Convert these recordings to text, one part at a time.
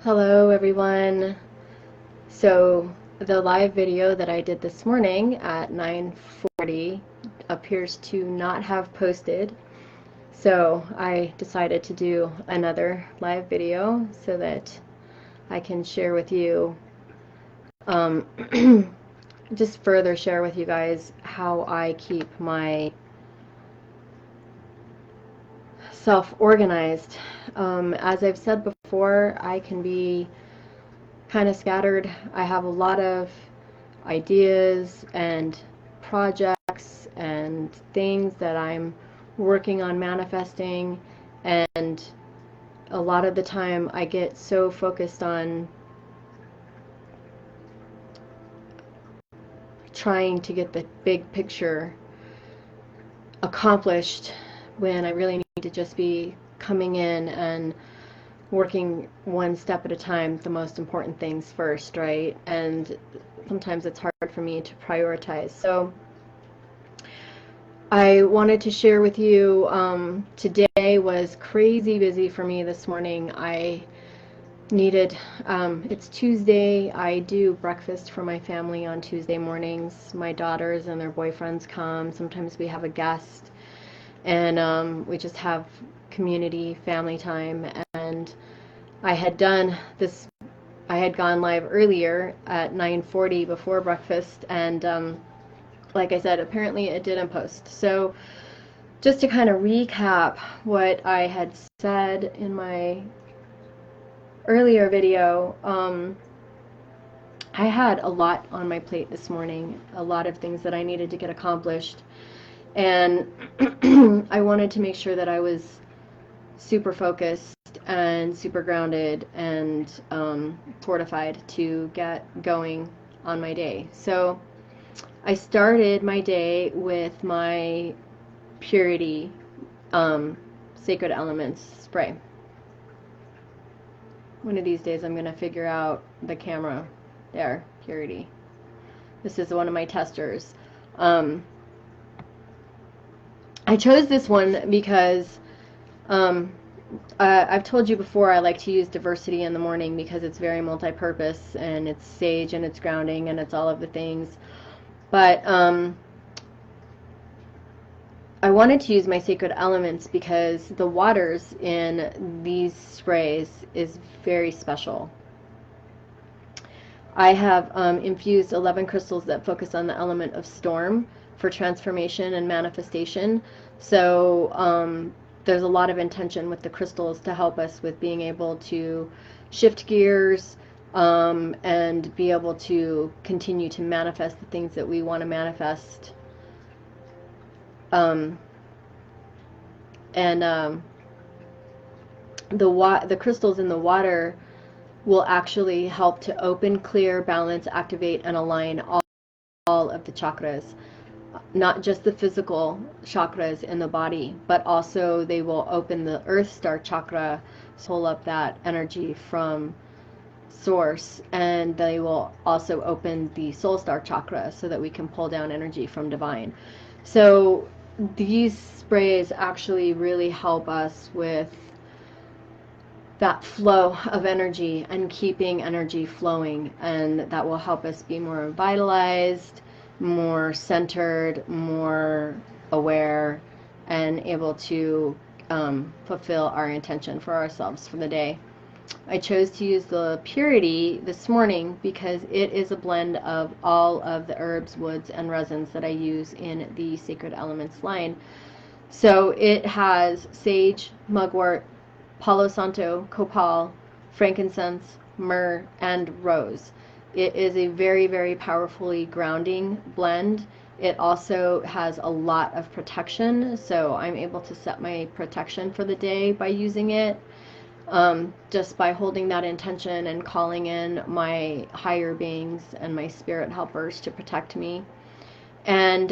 Hello everyone. So the live video that I did this morning at 9:40 appears to not have posted. So I decided to do another live video so that I can share with you, um, just further share with you guys how I keep my self-organized. As I've said before, I can be kind of scattered. I have a lot of ideas and projects and things that I'm working on manifesting, and a lot of the time I get so focused on trying to get the big picture accomplished when I really need to just be coming in and working one step at a time, the most important things first, right? And sometimes it's hard for me to prioritize. So I wanted to share with you, today was crazy busy for me this morning. I needed, it's Tuesday. I do breakfast for my family on Tuesday mornings. My daughters and their boyfriends come. Sometimes we have a guest, and we just have community family time. And I had done this, I had gone live earlier at 9:40 before breakfast, and like I said, apparently it didn't post. So just to kind of recap what I had said in my earlier video, I had a lot on my plate this morning, a lot of things that I needed to get accomplished, and I wanted to make sure that I was super focused and super grounded and fortified to get going on my day. So I started my day with my purity sacred elements spray. One of these days I'm going to figure out the camera. There, purity. This is one of my testers. I chose this one because I've told you before I like to use diversity in the morning because it's very multi-purpose, and it's sage and it's grounding and it's all of the things. But I wanted to use my sacred elements because the waters in these sprays is very special. I have infused 11 crystals that focus on the element of storm for transformation and manifestation. So there's a lot of intention with the crystals to help us with being able to shift gears and be able to continue to manifest the things that we want to manifest. The crystals in the water will actually help to open, clear, balance, activate, and align all of the chakras. Not just the physical chakras in the body, but also they will open the Earth Star chakra, pull up that energy from source, and they will also open the Soul Star chakra so that we can pull down energy from divine. So these sprays actually really help us with that flow of energy and keeping energy flowing, and that will help us be more vitalized, more centered, more aware, and able to fulfill our intention for ourselves for the day. I chose to use the purity this morning because it is a blend of all of the herbs, woods, and resins that I use in the Sacred Elements line. So it has sage, mugwort, Palo Santo, Copal, frankincense, myrrh, and rose. It is a very, very powerfully grounding blend. It also has a lot of protection, so I'm able to set my protection for the day by using it. Just by holding that intention and calling in my higher beings and my spirit helpers to protect me. And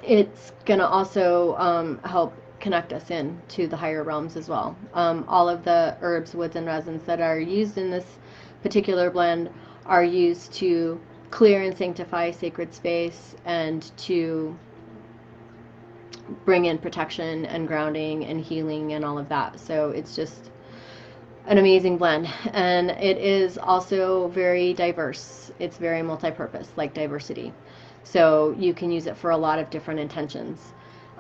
it's going to also help connect us in to the higher realms as well. All of the herbs, woods, and resins that are used in this particular blend are used to clear and sanctify sacred space and to bring in protection and grounding and healing and all of that. So it's just an amazing blend, and it is also very diverse. It's very multi-purpose, like diversity. So you can use it for a lot of different intentions.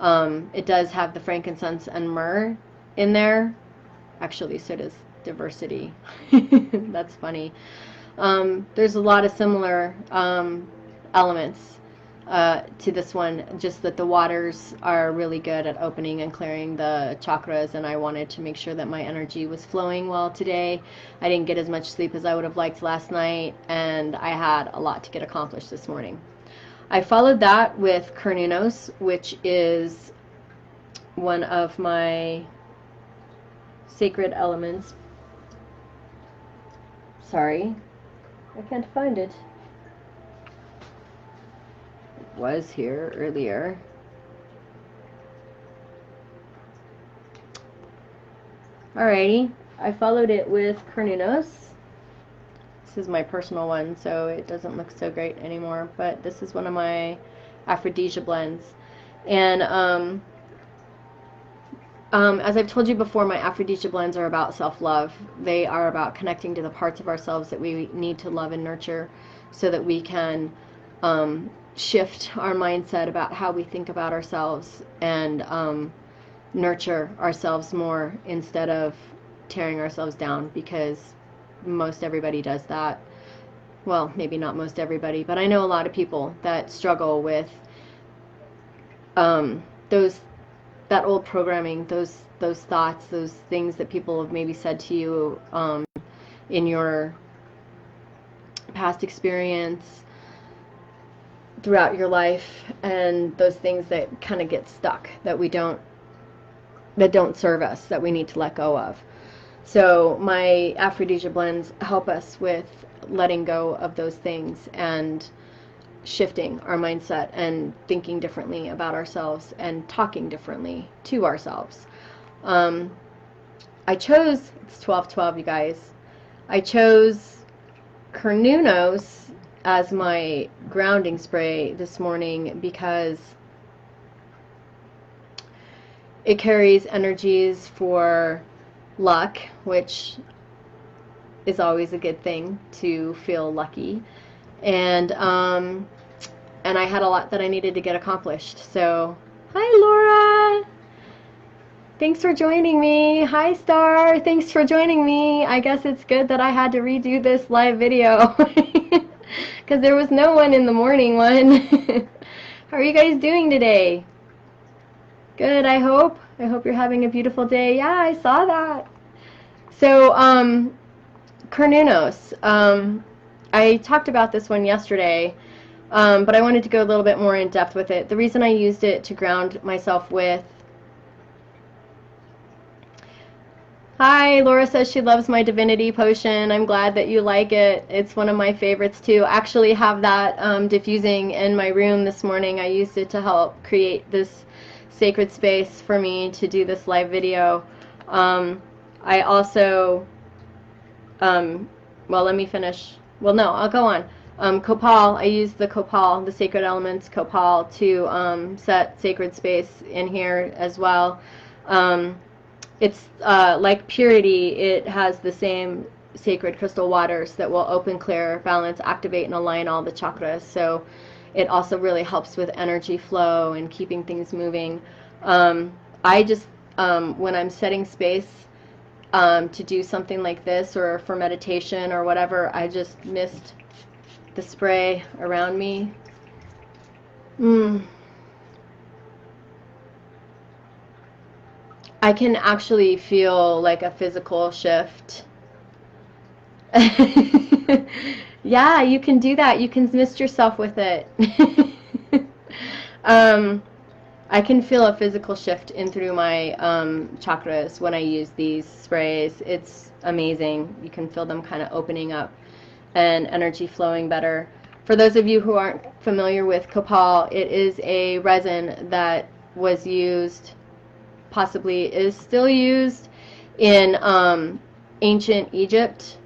It does have the frankincense and myrrh in there. Actually, so does diversity. That's funny. There's a lot of similar elements to this one, just that the waters are really good at opening and clearing the chakras, and I wanted to make sure that my energy was flowing well today. I didn't get as much sleep as I would have liked last night, and I had a lot to get accomplished this morning. I followed that with Cernunnos, which is one of my sacred elements. Sorry, I can't find it. Was here earlier. Alrighty, I followed it with Cernunnos. This is my personal one, so it doesn't look so great anymore, but this is one of my aphrodisia blends. And as I've told you before, my aphrodisia blends are about self-love. They are about connecting to the parts of ourselves that we need to love and nurture so that we can shift our mindset about how we think about ourselves and nurture ourselves more instead of tearing ourselves down, because most everybody does that. Well, maybe not most everybody, but I know a lot of people that struggle with that old programming, those thoughts, those things that people have maybe said to you in your past experience throughout your life, and those things that kind of get stuck, that don't serve us, that we need to let go of. So my aphrodisia blends help us with letting go of those things and shifting our mindset and thinking differently about ourselves and talking differently to ourselves. I chose, it's 12/12, you guys. I chose Cernunnos as my grounding spray this morning because it carries energies for luck, which is always a good thing, to feel lucky. And I had a lot that I needed to get accomplished. So, hi Laura! Thanks for joining me. Hi Star! Thanks for joining me. I guess it's good that I had to redo this live video because there was no one in the morning one. How are you guys doing today? Good, I hope. I hope you're having a beautiful day. Yeah, I saw that. So, Cernunnos. I talked about this one yesterday, but I wanted to go a little bit more in depth with it. The reason I used it to ground myself with... Hi, Laura says she loves my divinity potion. I'm glad that you like it. It's one of my favorites too. I actually have that diffusing in my room this morning. I used it to help create this sacred space for me to do this live video. I also, well, let me finish. Well, no, I'll go on. Copal, I use the Copal, the Sacred Elements Copal, to set sacred space in here as well. It's like purity, it has the same sacred crystal waters that will open, clear, balance, activate, and align all the chakras. So it also really helps with energy flow and keeping things moving. I just, when I'm setting space to do something like this, or for meditation or whatever, I just mist the spray around me. I can actually feel like a physical shift. Yeah, you can do that. You can mist yourself with it. I can feel a physical shift in through my chakras when I use these sprays. It's amazing. You can feel them kind of opening up and energy flowing better. For those of you who aren't familiar with Copal, it is a resin that was used, possibly is still used, in ancient Egypt.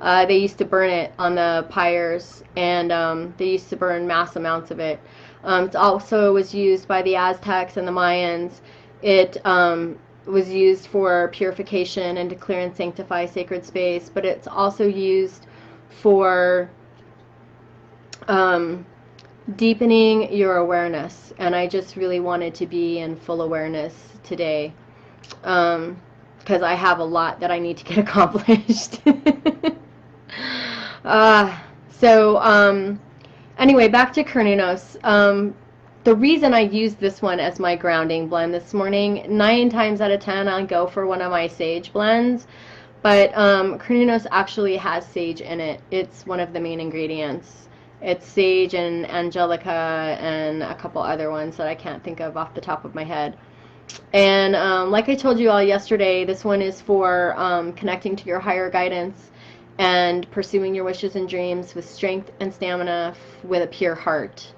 They used to burn it on the pyres, and they used to burn mass amounts of it. It also was used by the Aztecs and the Mayans. It was used for purification and to clear and sanctify sacred space, but it's also used for deepening your awareness. And I just really wanted to be in full awareness today, because I have a lot that I need to get accomplished. Anyway, back to Cernunnos. The reason I used this one as my grounding blend this morning, 9 times out of 10 I'll go for one of my sage blends, but Cernunnos actually has sage in it. It's one of the main ingredients. It's sage and angelica and a couple other ones that I can't think of off the top of my head. And like I told you all yesterday, this one is for connecting to your higher guidance and pursuing your wishes and dreams with strength and stamina with a pure heart.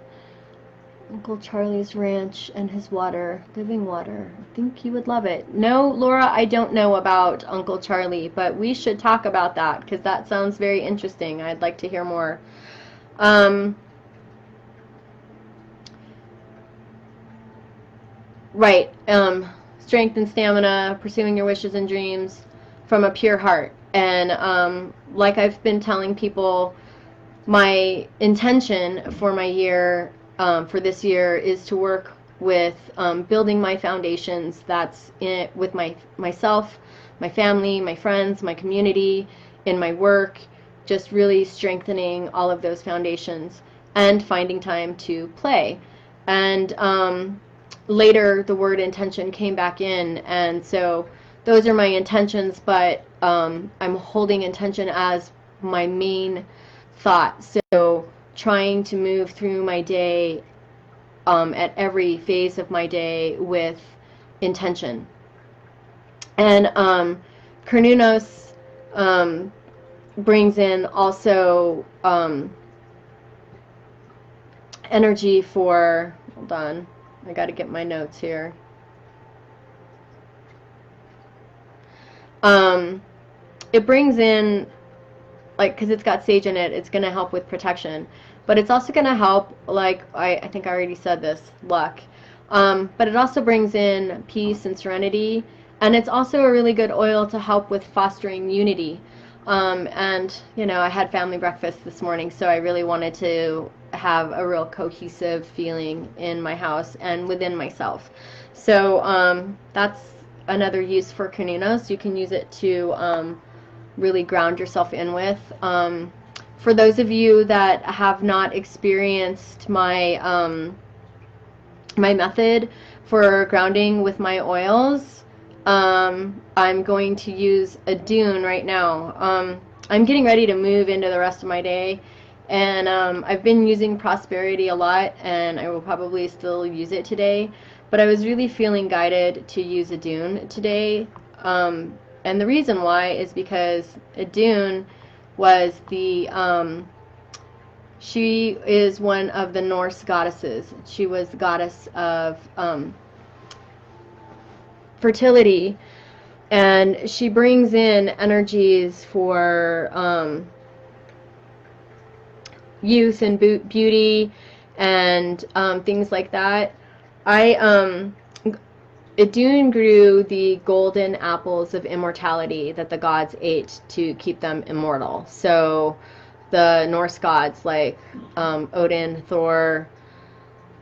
Uncle Charlie's ranch and his water, living water. I think you would love it. No, Laura, I don't know about Uncle Charlie, but we should talk about that because that sounds very interesting. I'd like to hear more. Right. Strength and stamina, pursuing your wishes and dreams from a pure heart. And like I've been telling people, my intention for my year, for this year, is to work with building my foundations. That's in it with myself, my family, my friends, my community, in my work, just really strengthening all of those foundations and finding time to play. And later the word intention came back in, and so those are my intentions, but I'm holding intention as my main thought. So trying to move through my day at every phase of my day with intention. And Cernunnos brings in also energy for, hold on, I got to get my notes here. It brings in, like, because it's got sage in it, it's going to help with protection. But it's also going to help, like, I think I already said this, luck. But it also brings in peace and serenity. And it's also a really good oil to help with fostering unity. And, you know, I had family breakfast this morning, so I really wanted to have a real cohesive feeling in my house and within myself. So that's another use for Cernunnos. You can use it to really ground yourself in with. For those of you that have not experienced my my method for grounding with my oils, I'm going to use Idunn right now. I'm getting ready to move into the rest of my day, and I've been using Prosperity a lot, and I will probably still use it today, but I was really feeling guided to use Idunn today. And the reason why is because Idunn was the, she is one of the Norse goddesses. She was the goddess of fertility, and she brings in energies for youth and beauty and things like that. Idunn grew the golden apples of immortality that the gods ate to keep them immortal. So the Norse gods like Odin, Thor,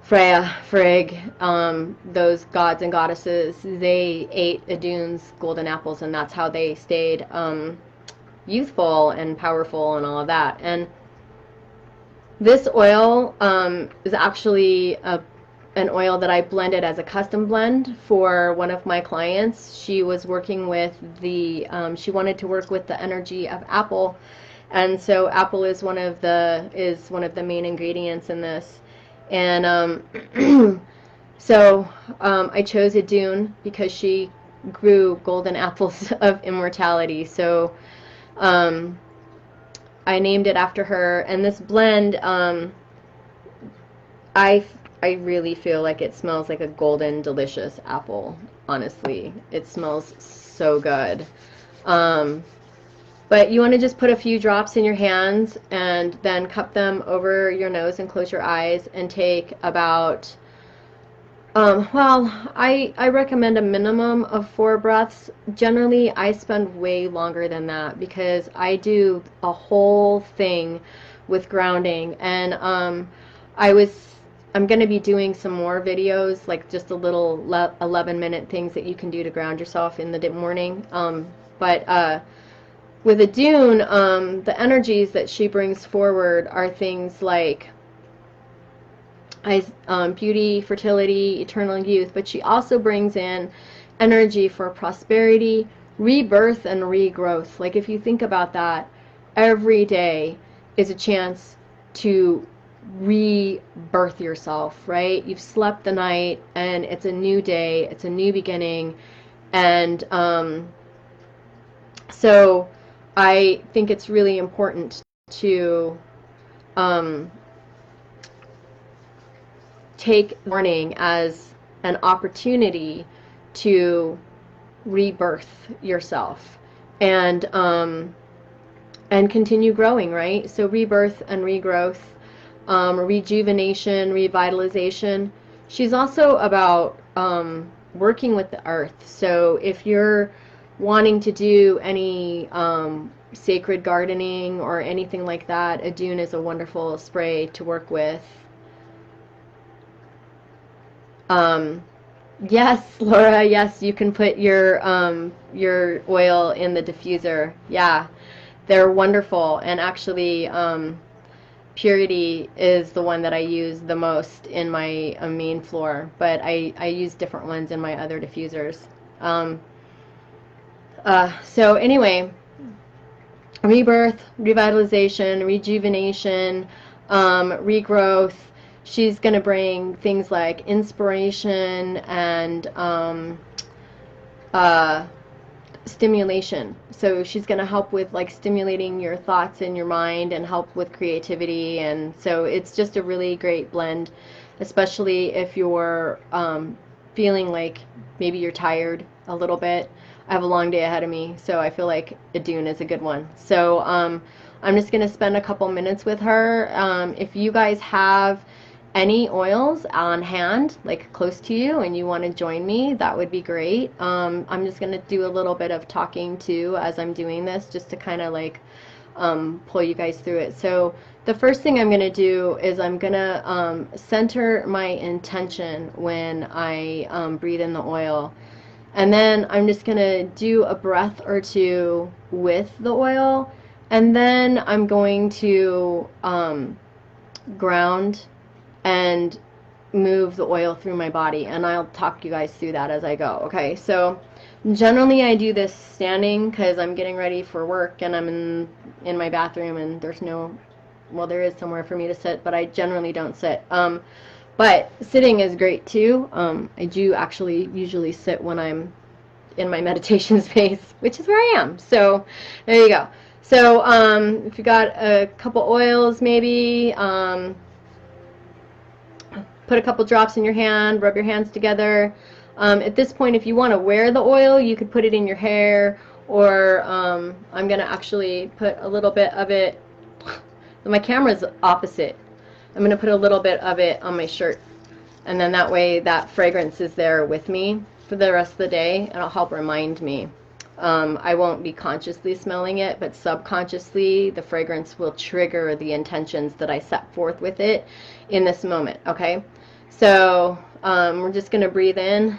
Freya, Frigg, those gods and goddesses, they ate Idunn's golden apples, and that's how they stayed youthful and powerful and all of that. And this oil is actually an oil that I blended as a custom blend for one of my clients. She was working with the, she wanted to work with the energy of apple, and so apple is one of the main ingredients in this. And so I chose Idunn because she grew golden apples of immortality. So I named it after her, and this blend, I really feel like it smells like a golden, delicious apple, honestly. It smells so good. But you want to just put a few drops in your hands and then cup them over your nose and close your eyes and take about Well, I recommend a minimum of 4 breaths. Generally, I spend way longer than that because I do a whole thing with grounding, and I was I'm going to be doing some more videos, like just a little 11-minute things that you can do to ground yourself in the morning. But with Idunn, the energies that she brings forward are things like beauty, fertility, eternal youth, but she also brings in energy for prosperity, rebirth, and regrowth. Like, if you think about that, every day is a chance to rebirth yourself, right? You've slept the night, and it's a new day, it's a new beginning, and so I think it's really important to um, take learning as an opportunity to rebirth yourself and continue growing, right? So rebirth and regrowth, rejuvenation, revitalization. She's also about working with the earth. So if you're wanting to do any sacred gardening or anything like that, Idunn is a wonderful spray to work with. Um, yes, Laura, yes, you can put your oil in the diffuser. Yeah, they're wonderful. And actually, Purity is the one that I use the most in my main floor, but I use different ones in my other diffusers. Um, so anyway, rebirth, revitalization, rejuvenation, regrowth. She's going to bring things like inspiration and uh, stimulation. So she's going to help with like stimulating your thoughts in your mind and help with creativity. And so it's just a really great blend, especially if you're feeling like maybe you're tired a little bit. I have a long day ahead of me, so I feel like Idunn is a good one. So I'm just going to spend a couple minutes with her. If you guys have any oils on hand, like close to you, and you want to join me, that would be great. I'm just going to do a little bit of talking too as I'm doing this, just to kind of like pull you guys through it. So the first thing I'm going to do is I'm going to center my intention when I breathe in the oil. And then I'm just going to do a breath or two with the oil. And then I'm going to ground and move the oil through my body. And I'll talk you guys through that as I go. Okay, so generally I do this standing because I'm getting ready for work and I'm in my bathroom and there's no, well, there is somewhere for me to sit, but I generally don't sit. But sitting is great too. I do actually usually sit when I'm in my meditation space, which is where I am. So there you go. So if you got a couple oils, maybe put a couple drops in your hand, rub your hands together. At this point, if you want to wear the oil, you could put it in your hair, or I'm going to actually put a little bit of it. My camera's opposite. I'm going to put a little bit of it on my shirt, and then that way that fragrance is there with me for the rest of the day, and it'll help remind me. I won't be consciously smelling it, but subconsciously the fragrance will trigger the intentions that I set forth with it in this moment, okay? So we're just going to breathe in.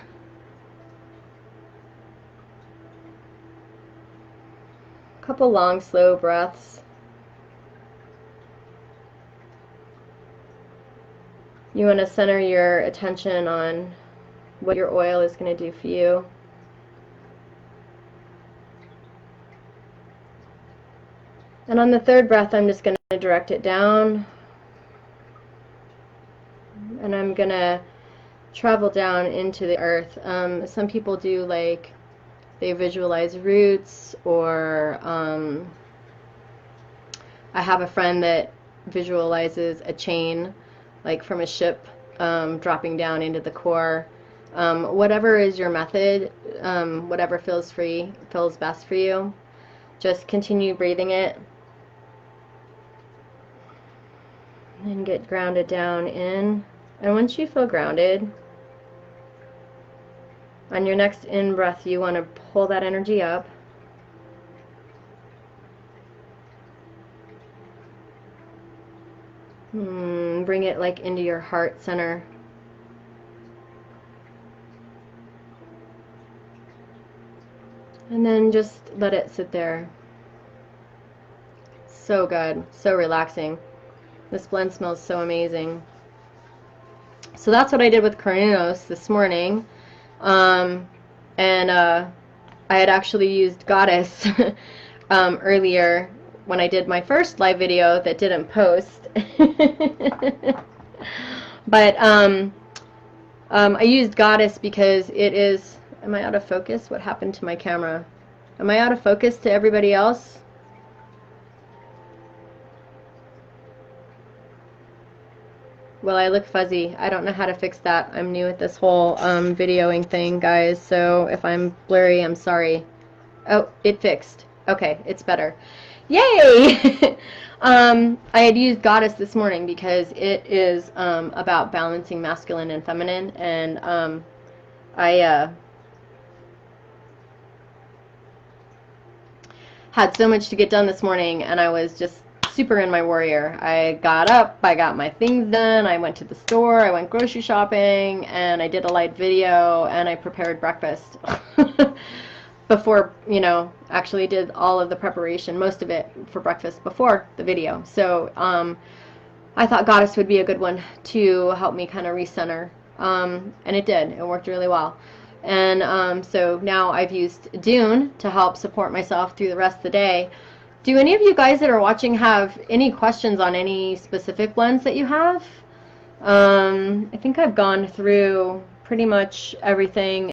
A couple long, slow breaths. You want to center your attention on what your oil is going to do for you. And on the third breath, I'm just going to direct it down. And I'm going to travel down into the earth. Some people do like, they visualize roots, or I have a friend that visualizes a chain, like from a ship, dropping down into the core. Whatever is your method, whatever feels best for you, just continue breathing it. And get grounded down in. And once you feel grounded, On your next in-breath, you want to pull that energy up. Bring it like into your heart center. And then just let it sit there. So good, so relaxing. This blend smells so amazing. So that's what I did with Cernunnos this morning. I had actually used Goddess earlier when I did my first live video that didn't post. But I used Goddess because it is... Am I out of focus? What happened to my camera? Am I out of focus to everybody else? Well, I look fuzzy. I don't know how to fix that. I'm new at this whole videoing thing, guys, so if I'm blurry, I'm sorry. Oh, it fixed. Okay, it's better. Yay! I had used Goddess this morning because it is about balancing masculine and feminine, and I had so much to get done this morning, and I was just super in my warrior. I got up, I got my things done, I went to the store, I went grocery shopping, and I did a light video, and I prepared breakfast before, you know, actually did all of the preparation, most of it for breakfast before the video. So I thought Goddess would be a good one to help me kind of recenter, and it did. It worked really well. And so now I've used Idunn to help support myself through the rest of the day. Do any of you guys that are watching have any questions on any specific blends that you have? I think I've gone through pretty much everything.